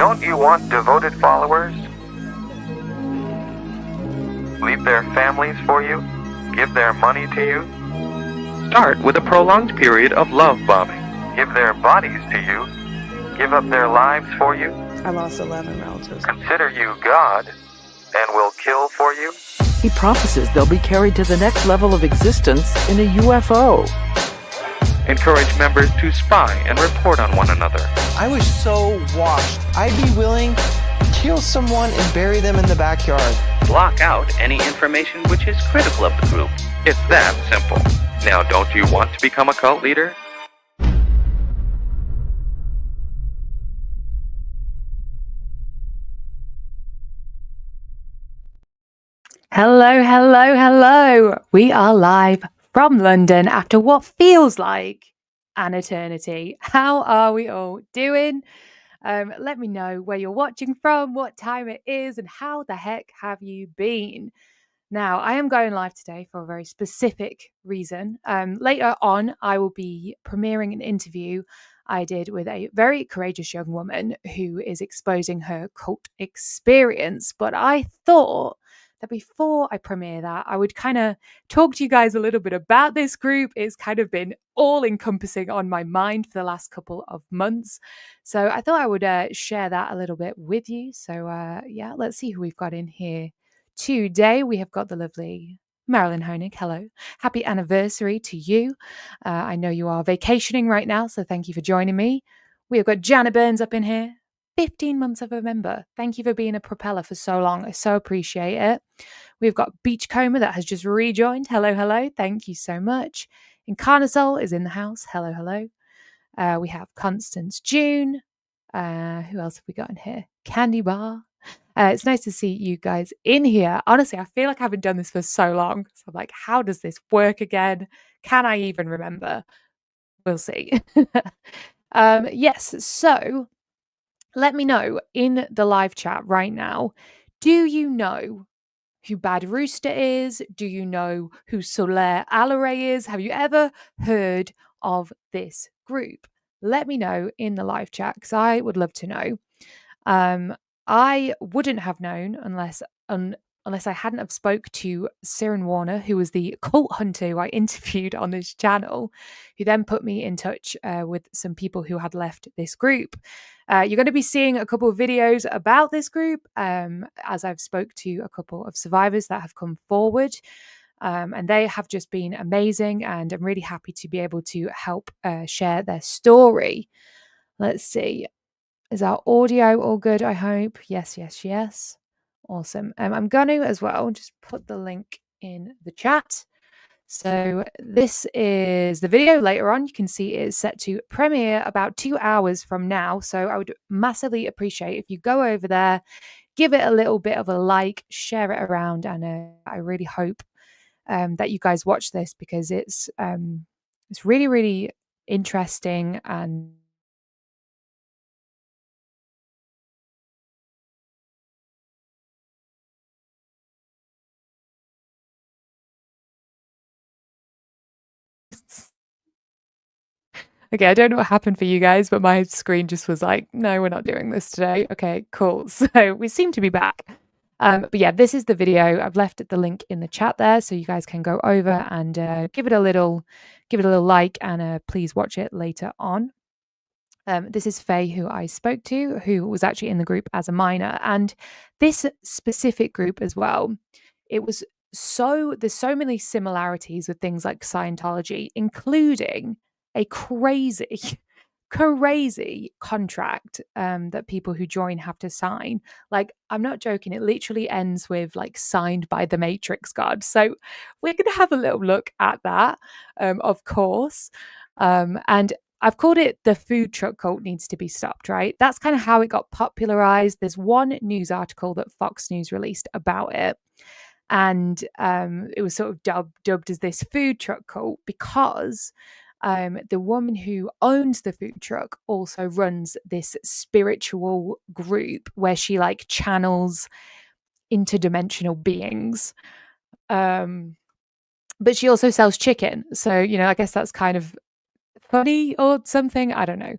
Don't you want devoted followers? Leave their families for you? Give their money to you? Start with a prolonged period of love bombing. Give their bodies to you? Give up their lives for you? I lost 11 relatives. Consider you God and will kill for you? He promises they'll be carried to the next level of existence in a UFO. Encourage members to spy and report on one another. I was so washed. I'd be willing to kill someone and bury them in the backyard. Block out any information which is critical of the group. It's that simple. Now, don't you want to become a cult leader? Hello, hello, hello. We are live from London after what feels like an eternity. How are we all doing? Let me know where you're watching from, what time it is, and how the heck have you been? Now, I am going live today for a very specific reason. Later on, I will be premiering an interview I did with a very courageous young woman who is exposing her cult experience. But I thought that before I premiere that, I would kind of talk to you guys a little bit about this group. It's kind of been all encompassing on my mind for the last couple of months. So I thought I would share that a little bit with you. So yeah, let's see who we've got in here today. We have got the lovely Marilyn Honig. Hello. Happy anniversary to you. I know you are vacationing right now, so thank you for joining me. We have got Janet Burns up in here. 15 months of a member. Thank you for being a propeller for so long. I so appreciate it. We've got Beachcomber that has just rejoined. Hello, hello. Thank you so much. Incarnasol is in the house. Hello, hello. We have Constance June. Who else have we got in here? Candy Bar. It's nice to see you guys in here. Honestly, I feel like I haven't done this for so long. So I'm like, how does this work again? Can I even remember? We'll see. Yes, so let me know in the live chat right now. Do you know who Bad Rooster is? Do you know who Soulaire Allarai is? Have you ever heard of this group? Let me know in the live chat because I would love to know. I wouldn't have known unless I hadn't have spoke to Siren Warner, who was the cult hunter who I interviewed on this channel, who then put me in touch with some people who had left this group. You're going to be seeing a couple of videos about this group as I've spoke to a couple of survivors that have come forward. And they have just been amazing, and I'm really happy to be able to help share their story. Let's see. Is our audio all good, I hope? Yes, yes, yes. Awesome. I'm going to, as well, just put the link in the chat. So this is the video later on. You can see it is set to premiere about 2 hours from now. So I would massively appreciate if you go over there, give it a little bit of a like, share it around. And I really hope that you guys watch this because it's really, really interesting and okay, I don't know what happened for you guys, but my screen just was like, no, we're not doing this today. Okay, cool. So we seem to be back. But yeah, this is the video. I've left the link in the chat there, so you guys can go over and give it a little like, and please watch it later on. This is Fai, who I spoke to, who was actually in the group as a minor, and this specific group as well. There's so many similarities with things like Scientology, including a crazy contract that people who join have to sign. Like, I'm not joking, it literally ends with like signed by the Matrix God. So we're going to have a little look at that, of course. And I've called it the food truck cult needs to be stopped, right? That's kind of how it got popularized. There's one news article that Fox News released about it. And it was sort of dubbed as this food truck cult because the woman who owns the food truck also runs this spiritual group where she like channels interdimensional beings. But she also sells chicken. So, I guess that's kind of funny or something. I don't know.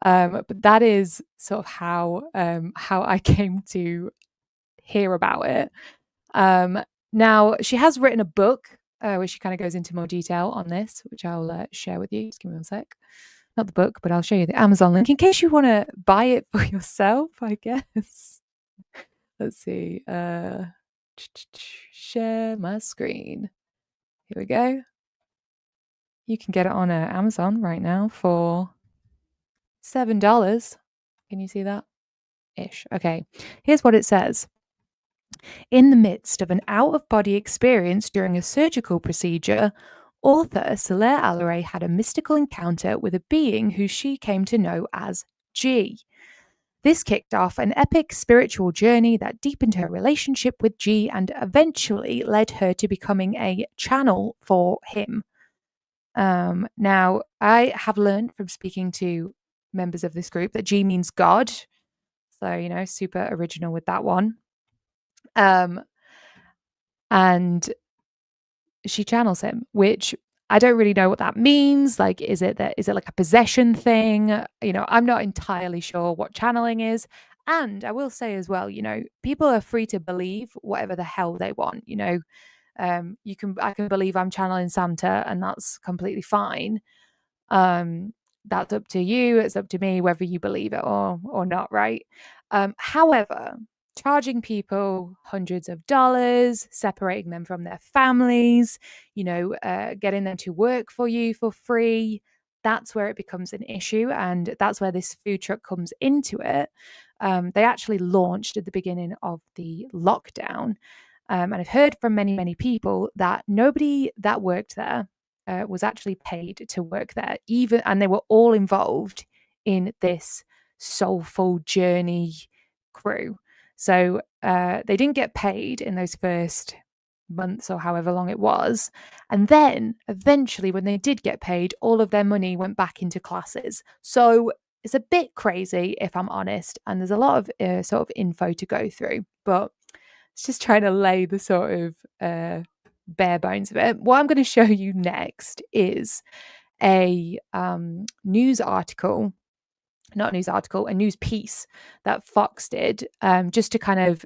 But that is sort of how I came to hear about it. Now, she has written a book where she kind of goes into more detail on this, which I'll share with you. Just give me one sec. Not the book, but I'll show you the Amazon link in case you want to buy it for yourself, I guess. Let's see. Share my screen. Here we go. You can get it on Amazon right now for $7. Can you see that? Ish. Okay. Here's what it says. In the midst of an out-of-body experience during a surgical procedure, author Soulaire Allarai had a mystical encounter with a being who she came to know as G. This kicked off an epic spiritual journey that deepened her relationship with G and eventually led her to becoming a channel for him. Now, I have learned from speaking to members of this group that G means God. So, super original with that one. And she channels him, which I don't really know what that means. Like, is it like a possession thing? I'm not entirely sure what channeling is. And I will say as well, people are free to believe whatever the hell they want. I can believe I'm channeling Santa, and that's completely fine. That's up to you. It's up to me whether you believe it or not, right? However, charging people hundreds of dollars, separating them from their families, getting them to work for you for free, that's where it becomes an issue. And that's where this food truck comes into it. They actually launched at the beginning of the lockdown. And I've heard from many, many people that nobody that worked there was actually paid to work there, and they were all involved in this soulful journey crew. So they didn't get paid in those first months or however long it was. And then eventually, when they did get paid, all of their money went back into classes. So it's a bit crazy, if I'm honest. And there's a lot of sort of info to go through. But it's just trying to lay the sort of bare bones of it. What I'm going to show you next is a news piece that Fox did, just to kind of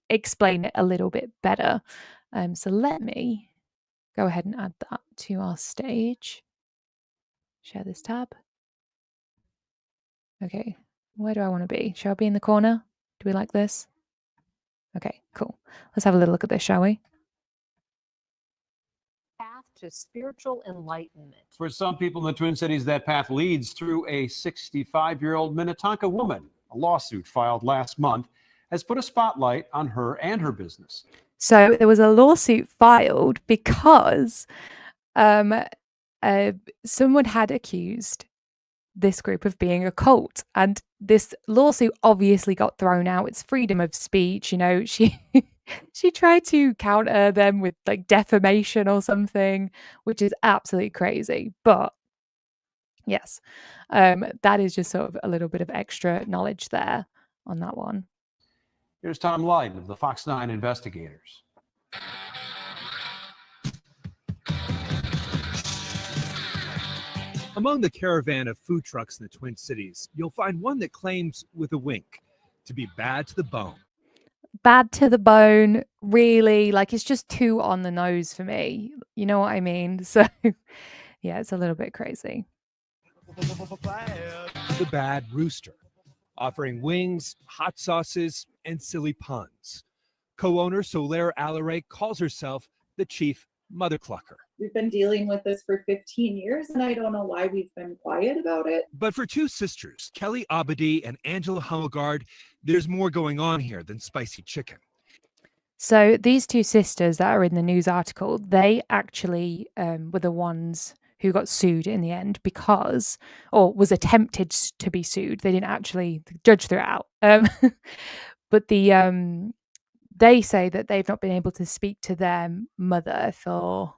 explain it a little bit better. So let me go ahead and add that to our stage. Share this tab. Okay, where do I want to be? Shall I be in the corner? Do we like this? Okay, cool. Let's have a little look at this, shall we? Path to spiritual enlightenment. For some people in the Twin Cities, that path leads through a 65-year-old Minnetonka woman. A lawsuit filed last month has put a spotlight on her and her business. So there was a lawsuit filed because someone had accused this group of being a cult, and this lawsuit obviously got thrown out. It's freedom of speech. She tried to counter them with like defamation or something, which is absolutely crazy. But yes, that is just sort of a little bit of extra knowledge there on that one. Here's Tom Lydon of the Fox 9 investigators. Among the caravan of food trucks in the Twin Cities, you'll find one that claims, with a wink, to be bad to the bone. Bad to the bone, really? Like, it's just too on the nose for me. You know what I mean? So, yeah, it's a little bit crazy. The Bad Rooster, offering wings, hot sauces, and silly puns. Co-owner Soulaire Allarai calls herself the chief mother clucker. We've been dealing with this for 15 years, and I don't know why we've been quiet about it. But for two sisters, Kelly Abadi and Angela Hummelgard, there's more going on here than spicy chicken. So these two sisters that are in the news article, they actually were the ones who got sued in the end or was attempted to be sued. They didn't actually, the judge threw it out. But they say that they've not been able to speak to their mother for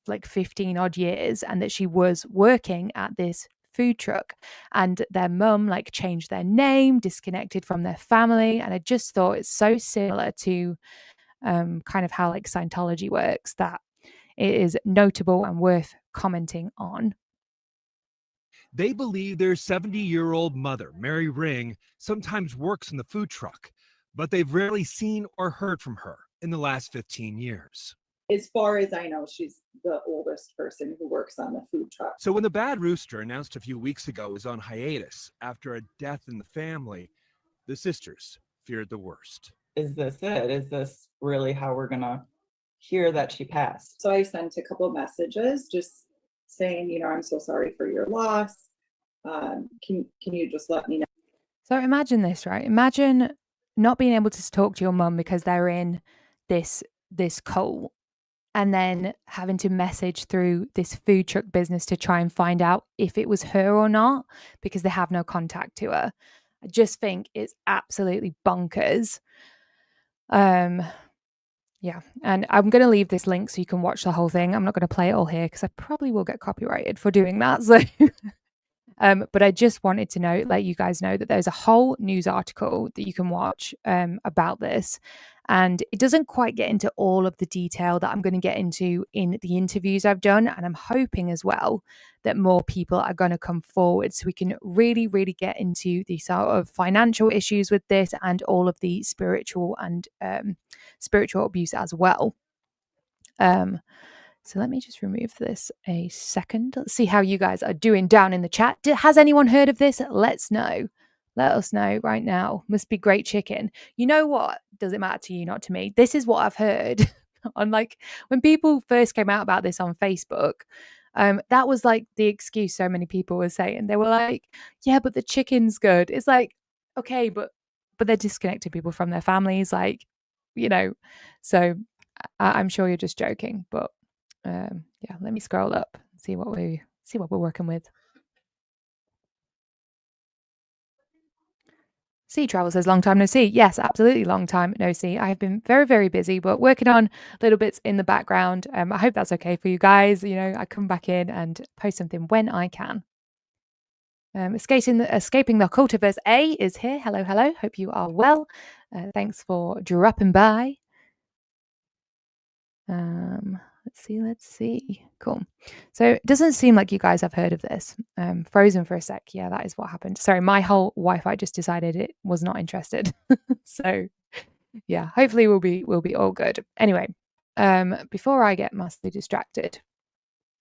like 15 odd years, and that she was working at this food truck, and their mum like changed their name, disconnected from their family. And I just thought it's so similar to kind of how like Scientology works, that it is notable and worth commenting on. They believe their 70-year-old mother, Mary Ring, sometimes works in the food truck, but they've rarely seen or heard from her in the last 15 years. As far as I know, she's the oldest person who works on the food truck. So when the Bad Rooster, announced a few weeks ago, was on hiatus after a death in the family, the sisters feared the worst. Is this it? Is this really how we're gonna hear that she passed? So I sent a couple of messages just saying, you know, I'm so sorry for your loss. Can you just let me know? So imagine this, right? Imagine not being able to talk to your mum because they're in this cult, and then having to message through this food truck business to try and find out if it was her or not because they have no contact to her. I just think it's absolutely bonkers. Yeah, and I'm going to leave this link so you can watch the whole thing. I'm not going to play it all here because I probably will get copyrighted for doing that. So, but I just wanted to let you guys know that there's a whole news article that you can watch about this. And it doesn't quite get into all of the detail that I'm going to get into in the interviews I've done. And I'm hoping as well that more people are going to come forward so we can really, really get into the sort of financial issues with this and all of the spiritual and spiritual abuse as well. So let me just remove this a second. Let's see how you guys are doing down in the chat. Has anyone heard of this? Let's know. Let us know right now. Must be great chicken. You know what? Does it matter to you, not to me? This is what I've heard on, like, when people first came out about this on Facebook. That was like the excuse so many people were saying. They were like, yeah, but the chicken's good. It's like, okay, but they're disconnecting people from their families, like, you know. So I'm sure you're just joking, but yeah, let me scroll up and see what we're working with. Sea Travel says, long time no see. Yes, absolutely long time no see. I have been very, very busy, but working on little bits in the background. I hope that's okay for you guys. You know, I come back in and post something when I can. Escaping the Cultiverse A is here. Hello, hello. Hope you are well. Thanks for dropping by. Let's see. Cool. So it doesn't seem like you guys have heard of this. Frozen for a sec. Yeah, that is what happened. Sorry, my whole Wi-Fi just decided it was not interested. So yeah, hopefully we'll be all good. Anyway, before I get massively distracted,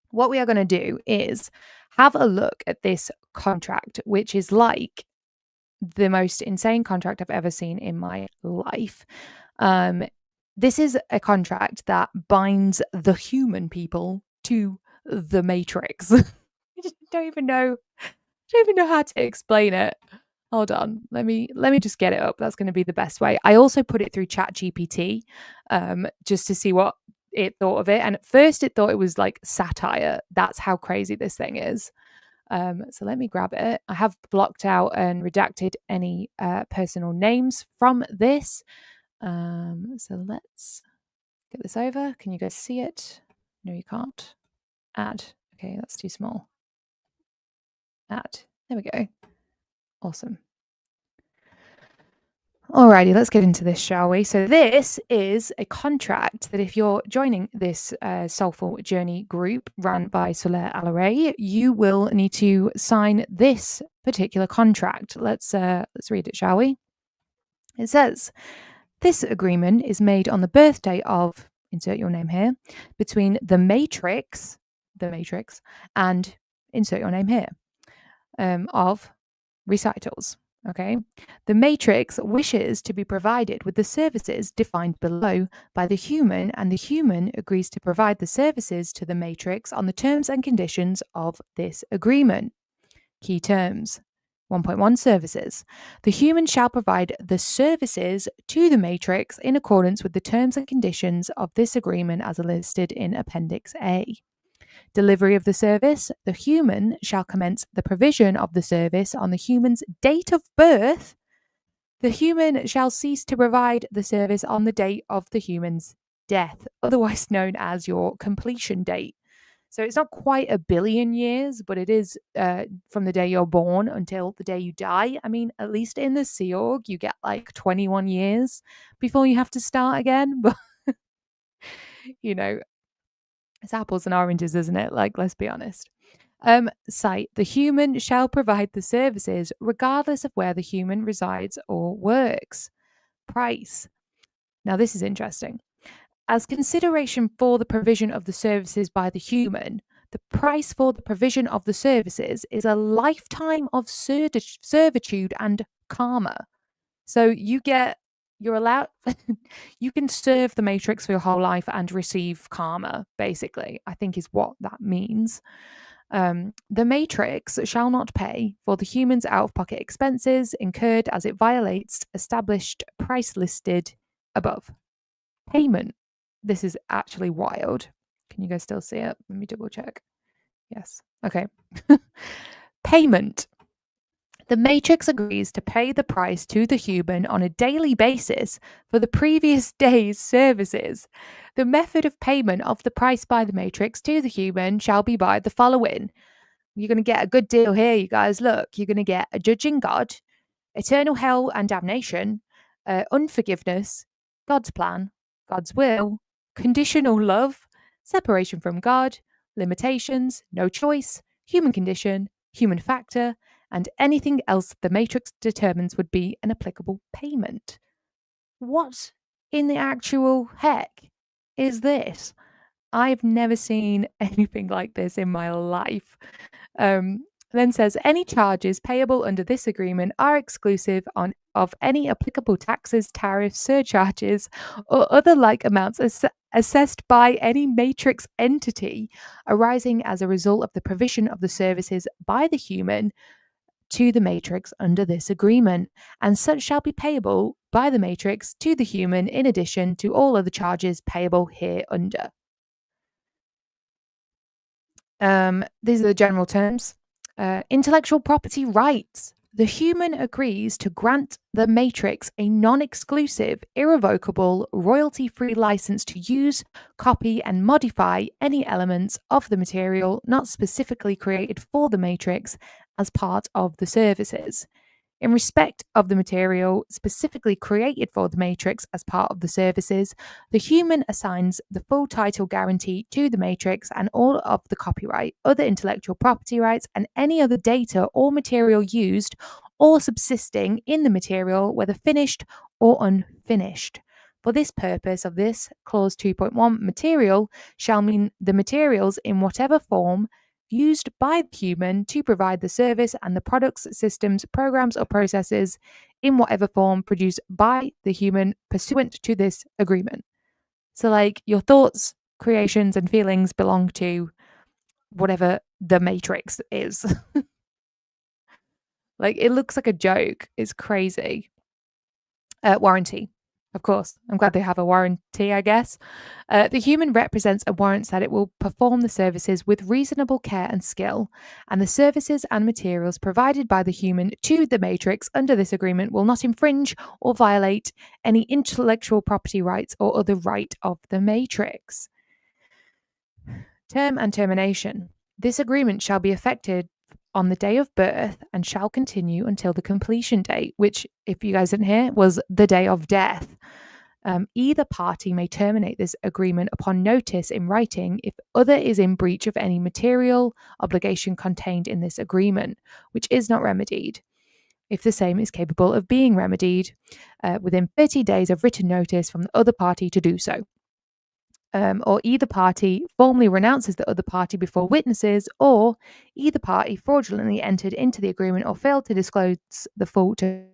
what we are going to do is have a look at this contract, which is like the most insane contract I've ever seen in my life. This is a contract that binds the human people to the Matrix. I don't even know how to explain it. Hold on. Let me just get it up. That's going to be the best way. I also put it through ChatGPT just to see what it thought of it. And at first it thought it was like satire. That's how crazy this thing is. So let me grab it. I have blocked out and redacted any personal names from this. So let's get this over. Can you guys see it? No, you can't. Add. Okay, that's too small. Add. There we go. Awesome. Alrighty, let's get into this, shall we? So this is a contract that if you're joining this Soulful Journey group run by Soulaire Allarai, you will need to sign this particular contract. Let's read it, shall we? It says, this agreement is made on the birthday of, insert your name here, between the Matrix, and insert your name here, of recitals. Okay. The Matrix wishes to be provided with the services defined below by the human, and the human agrees to provide the services to the Matrix on the terms and conditions of this agreement. Key terms. 1.1 Services. The human shall provide the services to the Matrix in accordance with the terms and conditions of this agreement as listed in Appendix A. Delivery of the service. The human shall commence the provision of the service on the human's date of birth. The human shall cease to provide the service on the date of the human's death, otherwise known as your completion date. So it's not quite 1 billion years, but it is from the day you're born until the day you die. I mean, at least in the Sea Org, you get like 21 years before you have to start again. But, you know, it's apples and oranges, isn't it? Like, let's be honest. Cite, the human shall provide the services regardless of where the human resides or works. Price. Now, this is interesting. As consideration for the provision of the services by the human, the price for the provision of the services is a lifetime of servitude and karma. So you're allowed, you can serve the Matrix for your whole life and receive karma, basically, I think is what that means. The Matrix shall not pay for the human's out of pocket expenses incurred as it violates established price listed above. Payment. This is actually wild. Can you guys still see it? Let me double check. Yes. Okay. Payment. The Matrix agrees to pay the price to the human on a daily basis for the previous day's services. The method of payment of the price by the Matrix to the human shall be by the following. You're going to get a good deal here, you guys. Look, you're going to get a judging God, eternal hell and damnation, unforgiveness, God's plan, God's will, conditional love, separation from God, limitations, no choice, human condition, human factor, and anything else the Matrix determines would be an applicable payment. What in the actual heck is this? I've never seen anything like this in my life. Then says any charges payable under this agreement are exclusive of any applicable taxes, tariffs, surcharges, or other like amounts assessed by any Matrix entity arising as a result of the provision of the services by the human to the Matrix under this agreement, and such shall be payable by the Matrix to the human in addition to all other charges payable hereunder. These are the general terms. Intellectual property rights. The human agrees to grant the Matrix a non-exclusive, irrevocable, royalty-free license to use, copy, and modify any elements of the material not specifically created for the Matrix as part of the services. In respect of the material specifically created for the Matrix as part of the services, the human assigns the full title guarantee to the Matrix and all of the copyright, other intellectual property rights, and any other data or material used or subsisting in the material, whether finished or unfinished. For this purpose of this clause 2.1, material shall mean the materials in whatever form used by the human to provide the service, and the products, systems, programs, or processes in whatever form produced by the human pursuant to this agreement. So, like, your thoughts, creations, and feelings belong to whatever the Matrix is. Like, it looks like a joke. It's crazy. Warranty. Of course, I'm glad they have a warranty, I guess. The human represents a warrant that it will perform the services with reasonable care and skill, and the services and materials provided by the human to the Matrix under this agreement will not infringe or violate any intellectual property rights or other right of the Matrix. Term and termination. This agreement shall be effected on the day of birth and shall continue until the completion date, which, if you guys didn't hear, was the day of death. Either party may terminate this agreement upon notice in writing if other is in breach of any material obligation contained in this agreement, which is not remedied, if the same is capable of being remedied within 30 days of written notice from the other party to do so. Or either party formally renounces the other party before witnesses, or either party fraudulently entered into the agreement or failed to disclose the fault to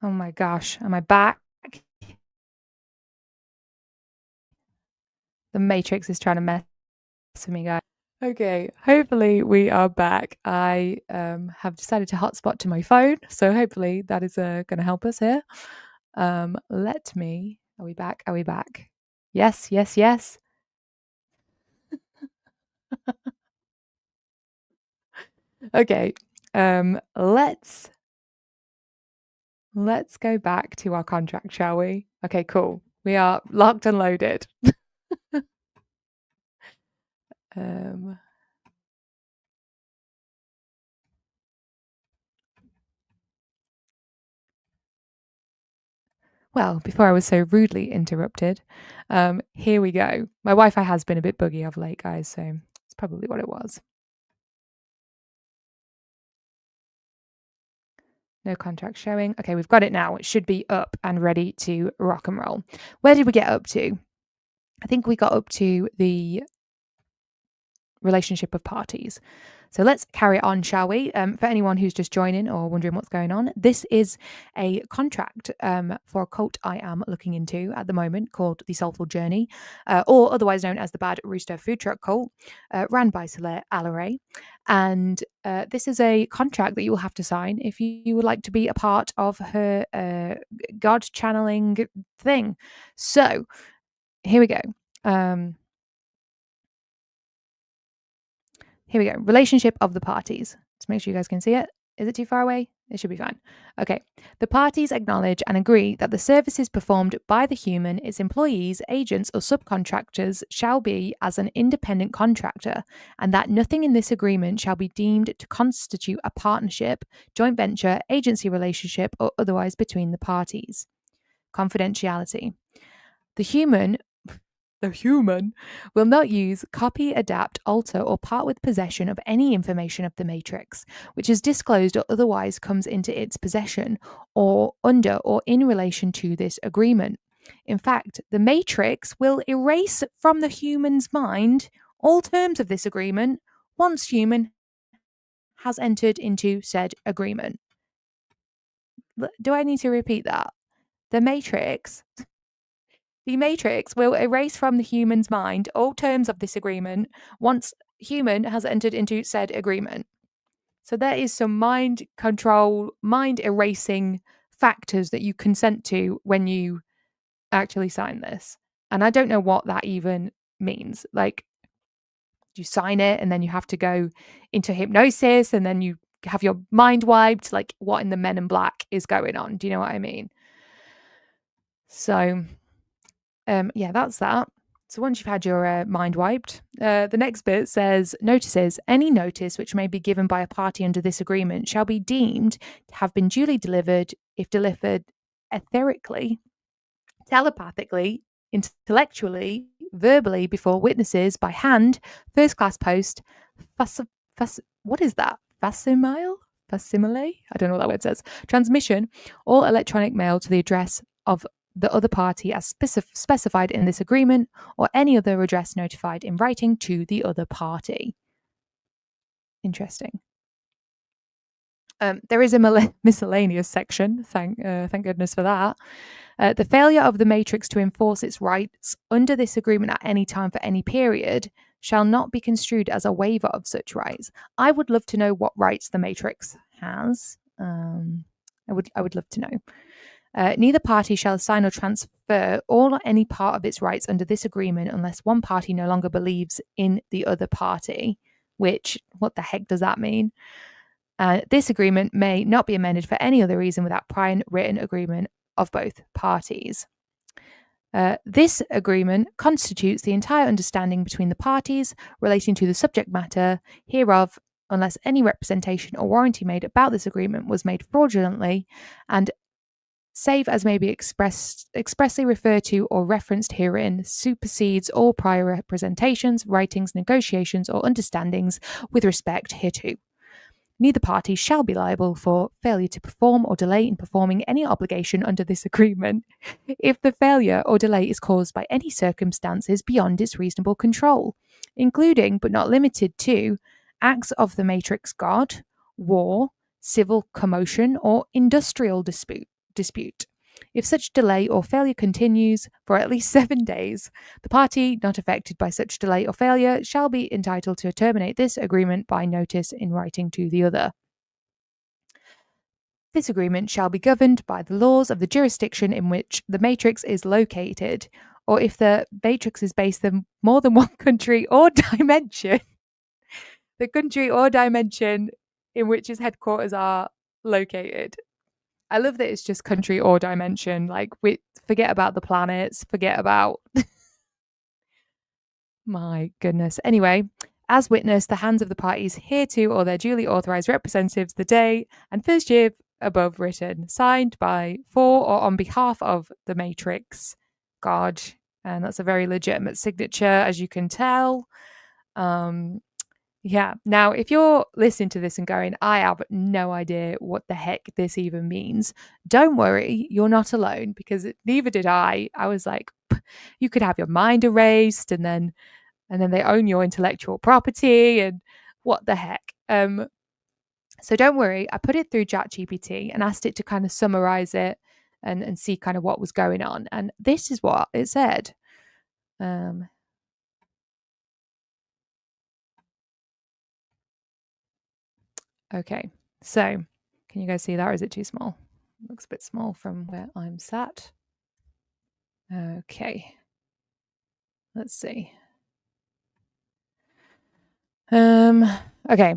Oh my gosh, am I back? The Matrix is trying to mess with me, guys. Okay, hopefully we are back. I have decided to hotspot to my phone, so hopefully that is going to help us here. Let me. Are we back? Are we back? Yes, yes, yes. Okay. Let's go back to our contract, shall we? Okay, cool. We are locked and loaded. Well, before I was so rudely interrupted, here we go. My Wi-Fi has been a bit buggy of late, guys, so it's probably what it was. No contract showing. Okay, we've got it now. It should be up and ready to rock and roll. Where did we get up to? I think we got up to the relationship of parties. So let's carry on, shall we? For anyone who's just joining or wondering what's going on, this is a contract for a cult I am looking into at the moment called the Soulful Journey, or otherwise known as the Bad Rooster Food Truck Cult, ran by Soulaire Allarai. And this is a contract that you will have to sign if you would like to be a part of her God channeling thing. So here we go. Here we go. Relationship of the parties. Let's make sure you guys can see it. Is it too far away? It should be fine. Okay. The parties acknowledge and agree that the services performed by the human, its employees, agents, or subcontractors shall be as an independent contractor, and that nothing in this agreement shall be deemed to constitute a partnership, joint venture, agency relationship, or otherwise between the parties. Confidentiality. The human will not use, copy, adapt, alter, or part with possession of any information of the Matrix, which is disclosed or otherwise comes into its possession, or under or in relation to this agreement. In fact, the Matrix will erase from the human's mind all terms of this agreement once human has entered into said agreement. Do I need to repeat that? The Matrix will erase from the human's mind all terms of this agreement once human has entered into said agreement. So there is some mind control, mind erasing factors that you consent to when you actually sign this. And I don't know what that even means. Like, you sign it and then you have to go into hypnosis and then you have your mind wiped. Like, what in the Men in Black is going on? Do you know what I mean? So yeah, that's that. So once you've had your mind wiped, the next bit says notices. Any notice which may be given by a party under this agreement shall be deemed to have been duly delivered if delivered etherically, telepathically, intellectually, verbally before witnesses by hand, first class post, what is that? Facsimile? I don't know what that word says. Transmission or electronic mail to the address of the other party as specified in this agreement, or any other address notified in writing to the other party. Interesting. There is a miscellaneous section. Thank goodness for that. The failure of the Matrix to enforce its rights under this agreement at any time for any period shall not be construed as a waiver of such rights. I would love to know what rights the Matrix has. I would love to know. Neither party shall assign or transfer all or any part of its rights under this agreement unless one party no longer believes in the other party, which, what the heck does that mean? This agreement may not be amended for any other reason without prior written agreement of both parties. This agreement constitutes the entire understanding between the parties relating to the subject matter hereof, unless any representation or warranty made about this agreement was made fraudulently, and save as may be expressly referred to or referenced herein, supersedes all prior representations, writings, negotiations, or understandings with respect hereto. Neither party shall be liable for failure to perform or delay in performing any obligation under this agreement if the failure or delay is caused by any circumstances beyond its reasonable control, including but not limited to acts of the Matrix God, war, civil commotion, or industrial dispute. dispute. If such delay or failure continues for at least 7 days, the party not affected by such delay or failure shall be entitled to terminate this agreement by notice in writing to the other. This agreement shall be governed by the laws of the jurisdiction in which the matrix is located, or if the matrix is based in more than one country or dimension, the country or dimension in which its headquarters are located. I love that it's just country or dimension. Like, we forget about the planets, forget about. My goodness. Anyway, as witness the hands of the parties hereto or their duly authorized representatives the day and first year above written, signed by, for, or on behalf of the matrix God. And that's a very legitimate signature, as you can tell. Yeah. Now, if you're listening to this and going, I have no idea what the heck this even means, don't worry, you're not alone, because neither did I. I was like, you could have your mind erased, and then they own your intellectual property, and what the heck. So don't worry, I put it through ChatGPT and asked it to kind of summarize it and see kind of what was going on. And this is what it said. Okay, so can you guys see that, or is it too small? It looks a bit small from where I'm sat. Okay, let's see. Okay,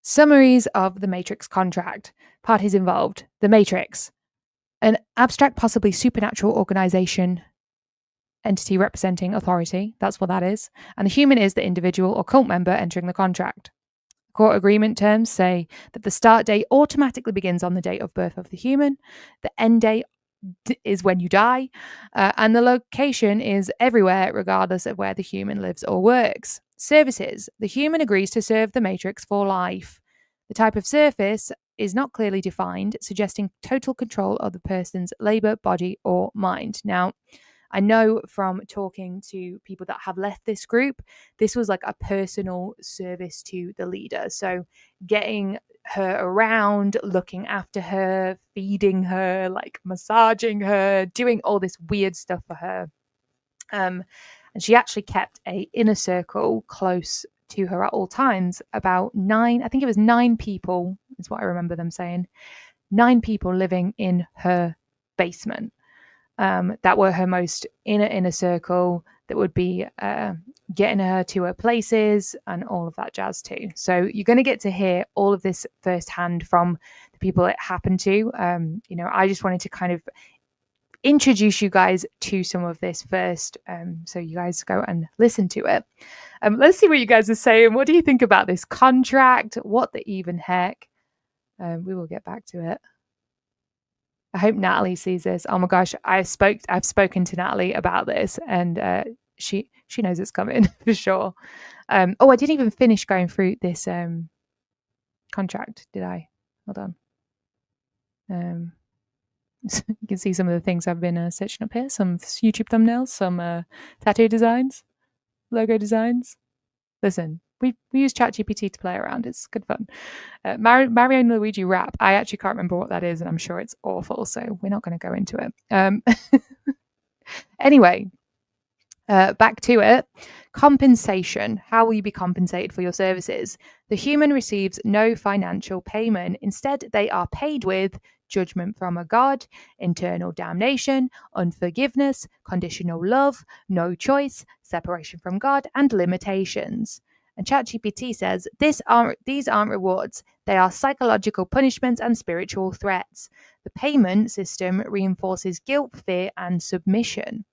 summaries of the Matrix contract. Parties involved. The Matrix, an abstract, possibly supernatural organization, entity representing authority. That's what that is. And the human is the individual or cult member entering the contract. Court agreement terms say that the start date automatically begins on the date of birth of the human. The end date is when you die. And the location is everywhere, regardless of where the human lives or works. Services. The human agrees to serve the Matrix for life. The type of service is not clearly defined, suggesting total control of the person's labor, body, or mind. Now, I know from talking to people that have left this group, this was like a personal service to the leader. So getting her around, looking after her, feeding her, like massaging her, doing all this weird stuff for her. And she actually kept a inner circle close to her at all times. About 9 people, is what I remember them saying. 9 people living in her basement. That were her most inner circle, that would be getting her to her places and all of that jazz too. So you're going to get to hear all of this firsthand from the people it happened to. I just wanted to kind of introduce you guys to some of this first, so you guys go and listen to it. Let's see what you guys are saying. What do you think about this contract? What the even heck? We will get back to it. I hope Natalie sees this. Oh my gosh, I've spoken to Natalie about this, and she knows it's coming for sure. I didn't even finish going through this contract, did I? Hold on. You can see some of the things I've been searching up here. Some YouTube thumbnails, some tattoo designs, logo designs. Listen, we use ChatGPT to play around. It's good fun. Mario and Luigi rap. I actually can't remember what that is, and I'm sure it's awful, so we're not going to go into it. Anyway, back to it. Compensation. How will you be compensated for your services? The human receives no financial payment. Instead, they are paid with judgment from a God, internal damnation, unforgiveness, conditional love, no choice, separation from God, and limitations. And ChatGPT says these aren't rewards. They are psychological punishments and spiritual threats. The payment system reinforces guilt, fear, and submission.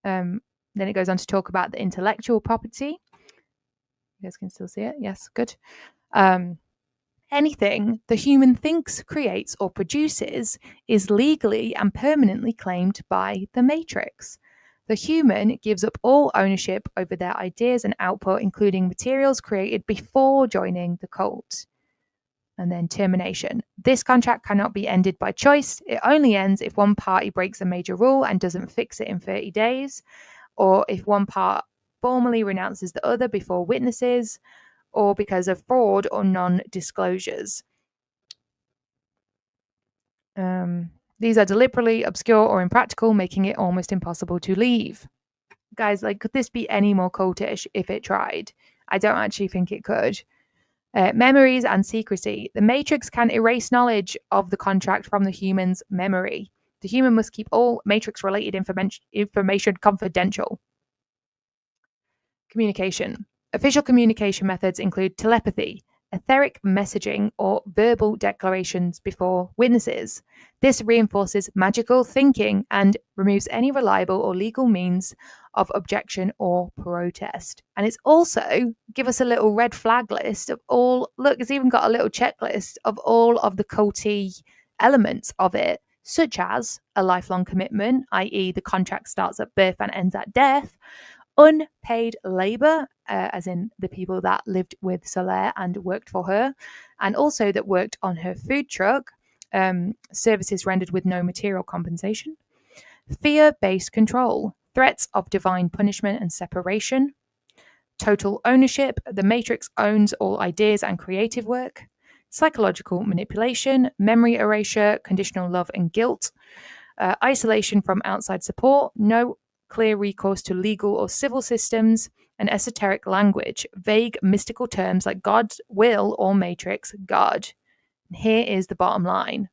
Then it goes on to talk about the intellectual property. You guys can still see it? Yes, good. Anything the human thinks, creates, or produces is legally and permanently claimed by the Matrix. The human gives up all ownership over their ideas and output, including materials created before joining the cult. And then termination. This contract cannot be ended by choice. It only ends if one party breaks a major rule and doesn't fix it in 30 days, or if one part formally renounces the other before witnesses, or because of fraud or non-disclosures. These are deliberately obscure or impractical, making it almost impossible to leave. Guys, like, could this be any more cultish if it tried? I don't actually think it could. Memories and secrecy. The Matrix can erase knowledge of the contract from the human's memory. The human must keep all Matrix-related information confidential. Communication. Official communication methods include telepathy, etheric messaging, or verbal declarations before witnesses. This reinforces magical thinking and removes any reliable or legal means of objection or protest. And it's also give us a little red flag list of all, look, it's even got a little checklist of all of the culty elements of it, such as a lifelong commitment, i.e. the contract starts at birth and ends at death, unpaid labor, as in the people that lived with Soulaire and worked for her, and also that worked on her food truck, services rendered with no material compensation, fear-based control, threats of divine punishment and separation, total ownership, the Matrix owns all ideas and creative work, psychological manipulation, memory erasure, conditional love and guilt, isolation from outside support, no clear recourse to legal or civil systems, and esoteric language, vague mystical terms like God's will or Matrix, God. And here is the bottom line.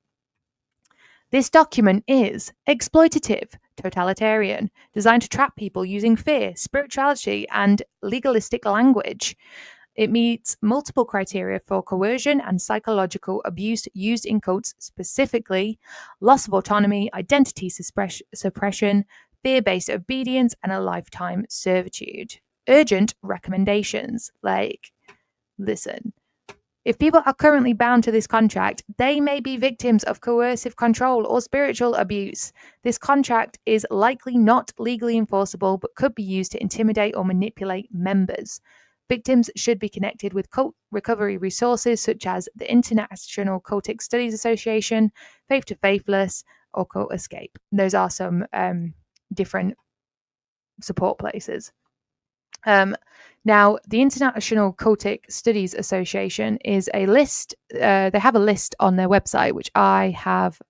This document is exploitative, totalitarian, designed to trap people using fear, spirituality, and legalistic language. It meets multiple criteria for coercion and psychological abuse used in cults, specifically loss of autonomy, identity suppression, fear-based obedience, and a lifetime servitude. Urgent recommendations. Like, listen, if people are currently bound to this contract, they may be victims of coercive control or spiritual abuse. This contract is likely not legally enforceable, but could be used to intimidate or manipulate members. Victims should be connected with cult recovery resources such as the International Cultic Studies Association, Faith to Faithless, or Cult Escape. Those are some different support places. Now, the International Cultic Studies Association is a list. They have a list on their website, which I have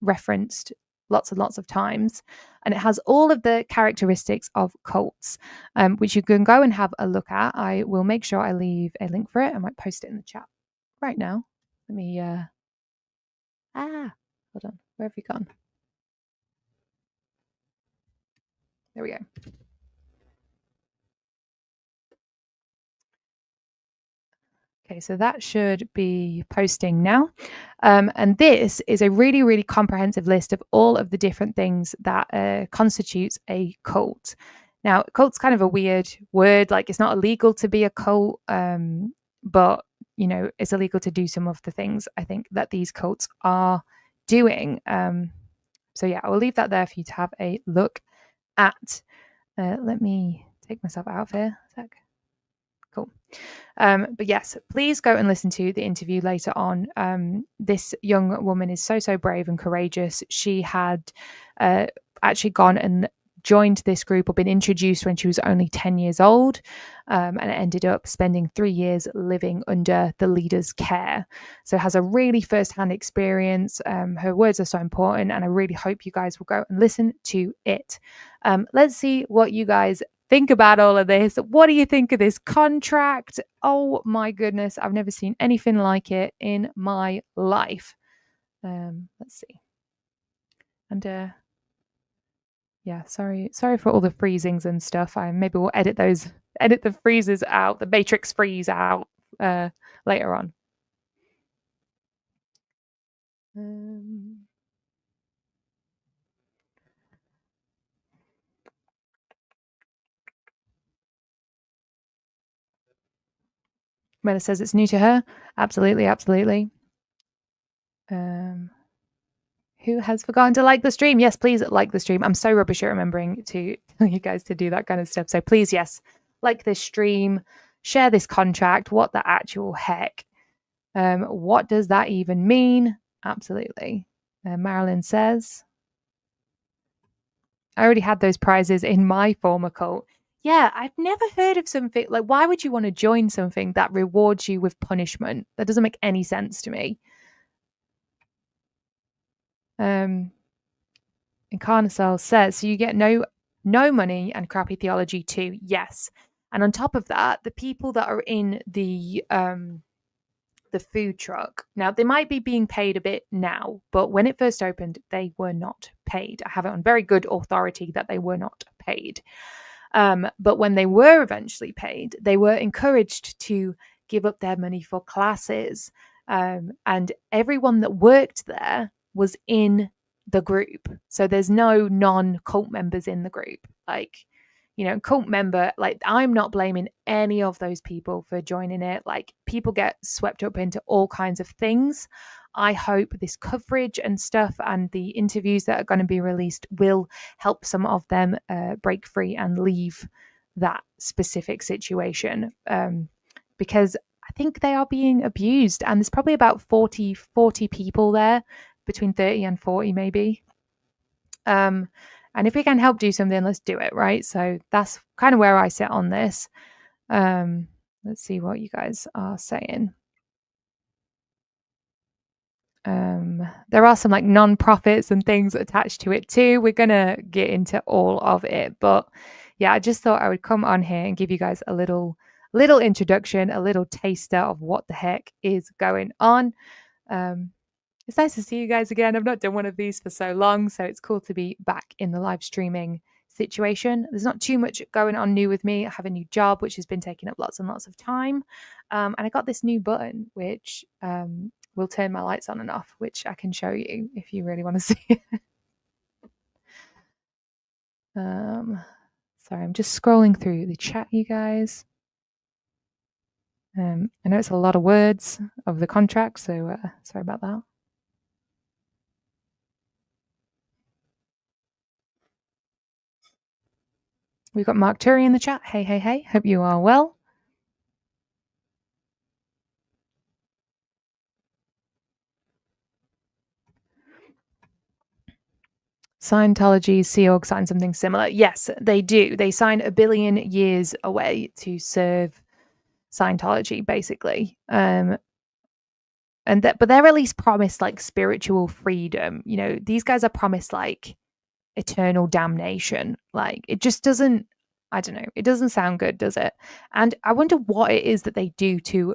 referenced lots and lots of times. And it has all of the characteristics of cults, which you can go and have a look at. I will make sure I leave a link for it. I might post it in the chat right now. Let me, hold on. Where have you gone? There we go. Okay, so that should be posting now. And this is a really, really comprehensive list of all of the different things that constitutes a cult. Now, cult's kind of a weird word. Like, it's not illegal to be a cult, but, you know, it's illegal to do some of the things I think that these cults are doing. So, yeah, I will leave that there for you to have a look at. Let me take myself out of here a sec. Cool. But yes, please go and listen to the interview later on. This young woman is so brave and courageous. She had actually gone and joined this group or been introduced when she was only 10 years old, and ended up spending 3 years living under the leader's care. So has a really first-hand experience. Her words are so important, and I really hope you guys will go and listen to it. Let's see what you guys think about all of this. What do you think of this contract? Oh my goodness, I've never seen anything like it in my life. Let's see. And yeah, sorry for all the freezings and stuff. Maybe we'll edit the freezes out, the matrix freeze out later on. Mela says it's new to her. Absolutely. Who has forgotten to like the stream? Yes, please like the stream. I'm so rubbish at remembering to tell you guys to do that kind of stuff. So please, yes, like this stream, share this contract. What the actual heck? What does that even mean? Absolutely. Marilyn says, I already had those prizes in my former cult. Yeah, I've never heard of something like, why would you want to join something that rewards you with punishment? That doesn't make any sense to me. Incarnacel says, so you get no money and crappy theology too. Yes. And on top of that, the people that are in the food truck, now they might be being paid a bit now, but when it first opened, they were not paid. I have it on very good authority that they were not paid. But when they were eventually paid, they were encouraged to give up their money for classes. And everyone that worked there was in the group. So there's no non-cult members in the group. Like, you know, cult member, like, I'm not blaming any of those people for joining it. Like, people get swept up into all kinds of things. I hope this coverage and stuff and the interviews that are going to be released will help some of them break free and leave that specific situation, because I think they are being abused, and there's probably about 40 people there, between 30 and 40 maybe. And if we can help do something, let's do it, right? So that's kind of where I sit on this. Let's see what you guys are saying. There are some like non-profits and things attached to it too. We're gonna get into all of it, but yeah, I just thought I would come on here and give you guys a little introduction, a little taster of what the heck is going on. It's nice to see you guys again. I've not done one of these for so long, so it's cool to be back in the live streaming situation. There's not too much going on new with me. I have a new job, which has been taking up lots and lots of time. And I got this new button, which will turn my lights on and off, which I can show you if you really want to see it. Sorry, I'm just scrolling through the chat, you guys. I know it's a lot of words of the contract, so sorry about that. We've got Mark Turi in the chat. Hey, hey, hey. Hope you are well. Scientology, Sea Org sign something similar. Yes, they do. They sign 1 billion years away to serve Scientology, basically. But they're at least promised like spiritual freedom. You know, these guys are promised like eternal damnation. Like, it just doesn't, I don't know, it doesn't sound good, does it? And I wonder what it is that they do to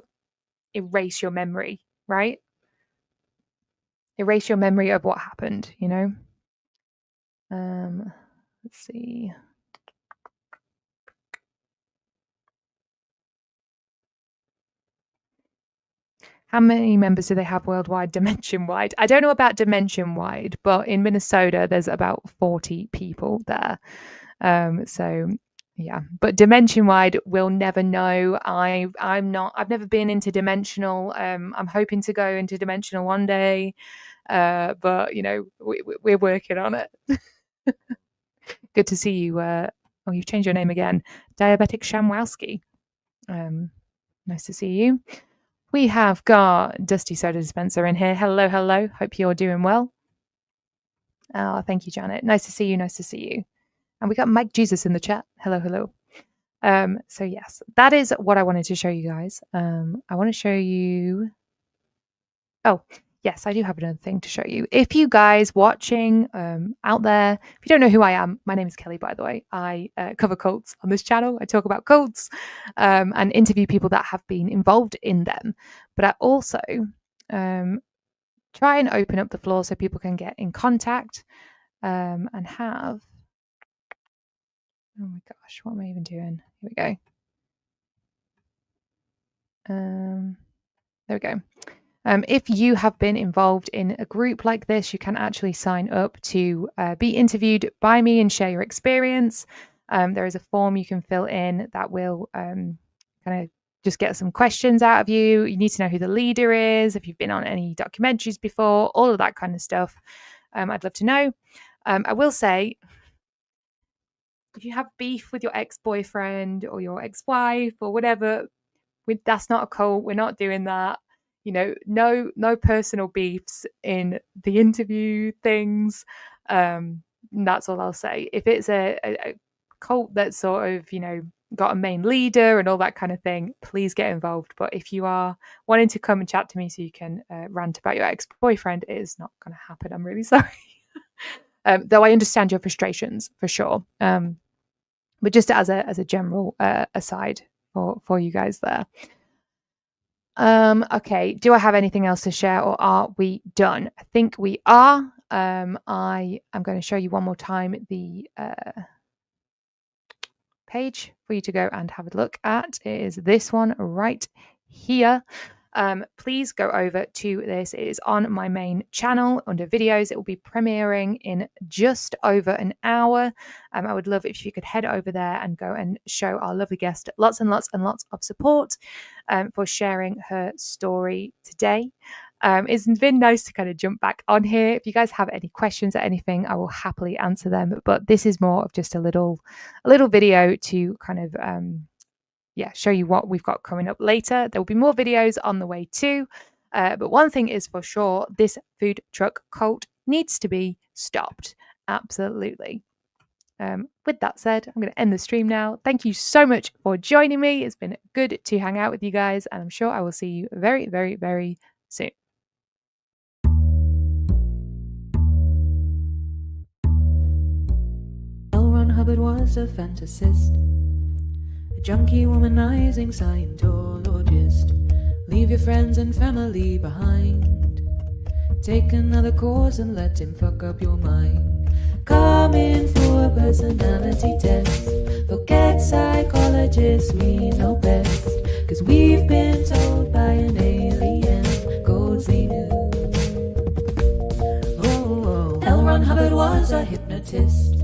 erase your memory, right? Erase your memory of what happened, you know? Let's see. How many members do they have worldwide, dimension-wide? I don't know about dimension-wide, but in Minnesota, there's about 40 people there. So yeah, but dimension-wide, we'll never know. I've never been interdimensional. I'm hoping to go interdimensional one day. But you know, we're working on it. Good to see you. Oh, you've changed your name again. Diabetic Shamwowski. Nice to see you. We have got Dusty Soda Dispenser in here. Hello, hello. Hope you're doing well. Oh, thank you, Janet. Nice to see you. Nice to see you. And we got Mike Jesus in the chat. Hello, hello. So yes, that is what I wanted to show you guys. I want to show you. Oh, yes, I do have another thing to show you. If you guys watching out there, if you don't know who I am, my name is Kelly, by the way. I cover cults on this channel. I talk about cults and interview people that have been involved in them. But I also try and open up the floor so people can get in contact and have... Oh my gosh, what am I even doing? Here we go. There we go. If you have been involved in a group like this, you can actually sign up to be interviewed by me and share your experience. There is a form you can fill in that will kind of just get some questions out of you. You need to know who the leader is, if you've been on any documentaries before, all of that kind of stuff. I'd love to know. I will say, if you have beef with your ex-boyfriend or your ex-wife or whatever, that's not a cult. We're not doing that. You know, no personal beefs in the interview things. That's all I'll say. If it's a cult that's sort of, you know, got a main leader and all that kind of thing, please get involved. But if you are wanting to come and chat to me so you can rant about your ex-boyfriend, it is not going to happen. I'm really sorry. Though I understand your frustrations for sure. But just as a general aside for you guys there. Okay, do I have anything else to share, or are we done? I think we are. I am going to show you one more time the page for you to go and have a look at. It is this one right here. Please go over to this. It is on my main channel under videos. It will be premiering in just over an hour. I would love if you could head over there and go and show our lovely guest lots and lots and lots of support for sharing her story today. It's been nice to kind of jump back on here. If you guys have any questions or anything, I will happily answer them. But this is more of just a little video to kind of show you what we've got coming up later. There will be more videos on the way too. But one thing is for sure, this food truck cult needs to be stopped. Absolutely. With that said, I'm going to end the stream now. Thank you so much for joining me. It's been good to hang out with you guys, and I'm sure I will see you very, very, very soon. L. Ron Hubbard was a fantasist, a junkie womanizing Scientologist. Leave your friends and family behind. Take another course and let him fuck up your mind. Come in for a personality test. Forget psychologists, we know best. Cause we've been told by an alien called Xenu. Oh, L. Ron Hubbard was a hypnotist,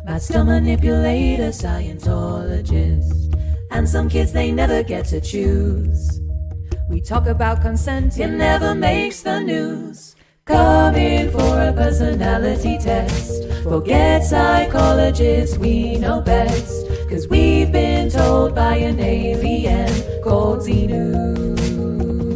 master manipulator, Scientologist. And some kids, they never get to choose. We talk about consent, it never makes the news. Come in for a personality test. Forget psychologists, we know best. Cause we've been told by an alien called Xenu.